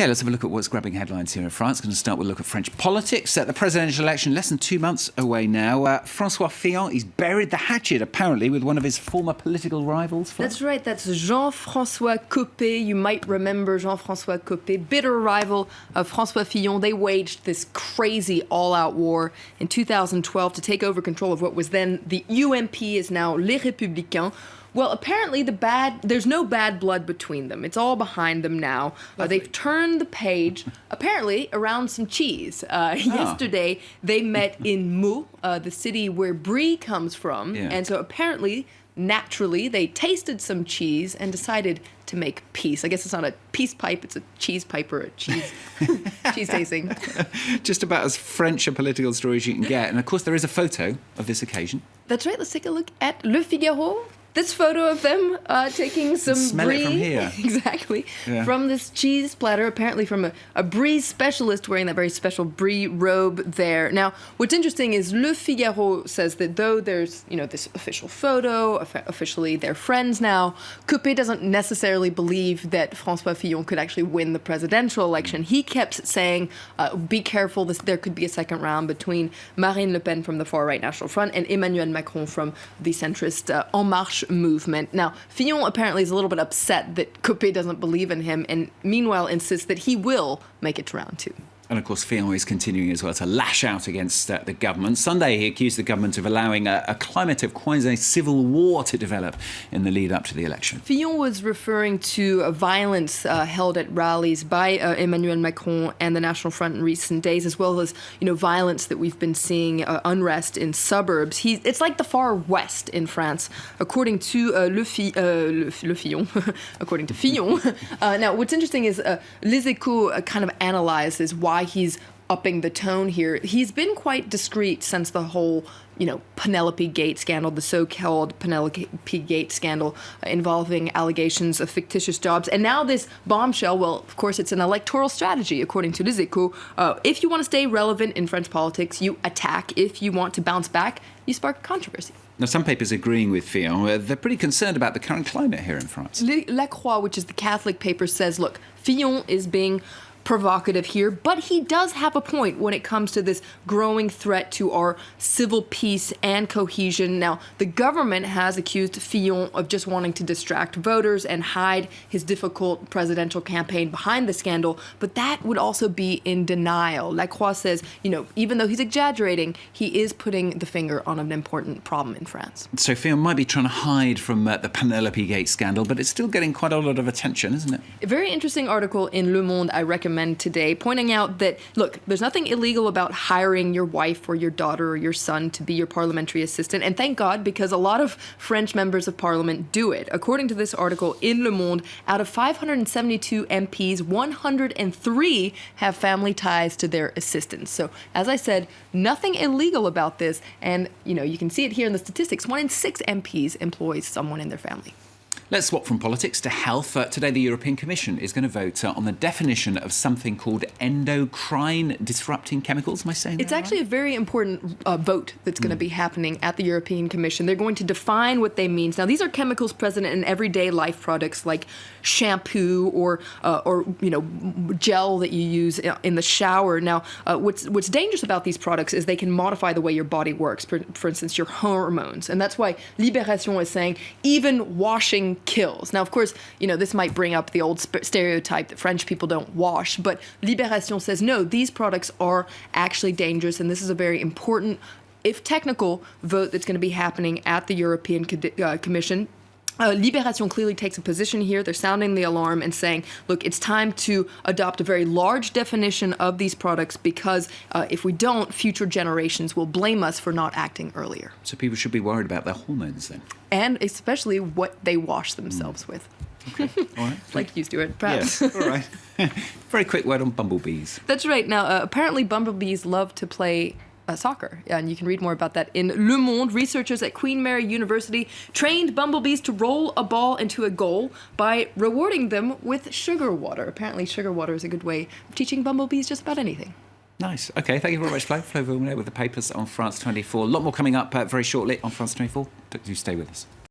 Okay, let's have a look at what's grabbing headlines here in France. Going to start with a look at French politics. The presidential election less than 2 months away now. François Fillon, he's buried the hatchet, apparently, with one of his former political rivals. That's right, that's Jean-Francois Copé. You might remember Jean-Francois Copé, bitter rival of François Fillon. They waged this crazy all-out war in 2012 to take over control of what was then the UMP, is now Les Républicains. Well, apparently there's no bad blood between them. It's all behind them now. They've turned the page, apparently, around some cheese. Yesterday, they met in Meaux, the city where brie comes from. Yeah. And so apparently, naturally, they tasted some cheese and decided to make peace. I guess it's not a peace pipe, it's a cheese pipe or a cheese cheese tasting. Just about as French a political story as you can get. And of course, there is a photo of this occasion. That's right. Let's take a look at Le Figaro. This photo of them taking some smell brie. It from here. Exactly. Yeah. From this cheese platter, apparently from a brie specialist wearing that very special brie robe there. Now, what's interesting is Le Figaro says that though there's, this official photo, officially they're friends now, Copé doesn't necessarily believe that François Fillon could actually win the presidential election. He kept saying, be careful, there could be a second round between Marine Le Pen from the far-right National Front and Emmanuel Macron from the centrist En Marche movement. Now, Fillon apparently is a little bit upset that Copé doesn't believe in him and meanwhile insists that he will make it to round two. And of course, Fillon is continuing as well to lash out against the government. Sunday, he accused the government of allowing a climate of quasi-civil war to develop in the lead up to the election. Fillon was referring to violence held at rallies by Emmanuel Macron and the National Front in recent days, as well as violence that we've been seeing, unrest in suburbs. It's like the far west in France, according to Le Fillon. According to Fillon. Now, what's interesting is Les Echos kind of analyzes why he's upping the tone here. He's been quite discreet since the whole, Penelope Gate scandal, the so-called Penelope Gate scandal involving allegations of fictitious jobs. And now this bombshell, well, of course, it's an electoral strategy, according to Les Echos. If you want to stay relevant in French politics, you attack. If you want to bounce back, you spark controversy. Now, some papers agreeing with Fillon. They're pretty concerned about the current climate here in France. La Croix, which is the Catholic paper, says, look, Fillon is being provocative here, but he does have a point when it comes to this growing threat to our civil peace and cohesion. Now, the government has accused Fillon of just wanting to distract voters and hide his difficult presidential campaign behind the scandal, but that would also be in denial. La Croix says, even though he's exaggerating, he is putting the finger on an important problem in France. So Fillon might be trying to hide from the Penelope Gate scandal, but it's still getting quite a lot of attention, isn't it? A very interesting article in Le Monde I recommend today, pointing out that, look, there's nothing illegal about hiring your wife or your daughter or your son to be your parliamentary assistant, and thank God, because a lot of French members of parliament do it. According to this article in Le Monde, out of 572 MPs, 103 have family ties to their assistants. So, as I said, nothing illegal about this, and, you can see it here in the statistics. 1 in 6 MPs employs someone in their family. Let's swap from politics to health. Today, the European Commission is going to vote on the definition of something called endocrine-disrupting chemicals. Am I saying that It's actually right? a very important vote that's going to be happening at the European Commission. They're going to define what they mean. Now, these are chemicals present in everyday life products like shampoo or gel that you use in the shower. Now, what's dangerous about these products is they can modify the way your body works, for instance, your hormones. And that's why Libération is saying even washing kills. Now, of course, this might bring up the old stereotype that French people don't wash, but Libération says, no, these products are actually dangerous, and this is a very important, if technical, vote that's going to be happening at the European Commission. Libération clearly takes a position here. They're sounding the alarm and saying, look, it's time to adopt a very large definition of these products because if we don't, future generations will blame us for not acting earlier. So people should be worried about their hormones then? And especially what they wash themselves with. Okay, all right. Like you, Stuart, perhaps. Yes, all right. Very quick word on bumblebees. That's right. Now, apparently bumblebees love to play soccer, and you can read more about that in Le Monde. Researchers at Queen Mary University trained bumblebees to roll a ball into a goal by rewarding them with sugar water. Apparently, sugar water is a good way of teaching bumblebees just about anything. Nice. Okay, thank you very much, Flo. Flo Villeneuve with the papers on France 24. A lot more coming up very shortly on France 24. Do stay with us.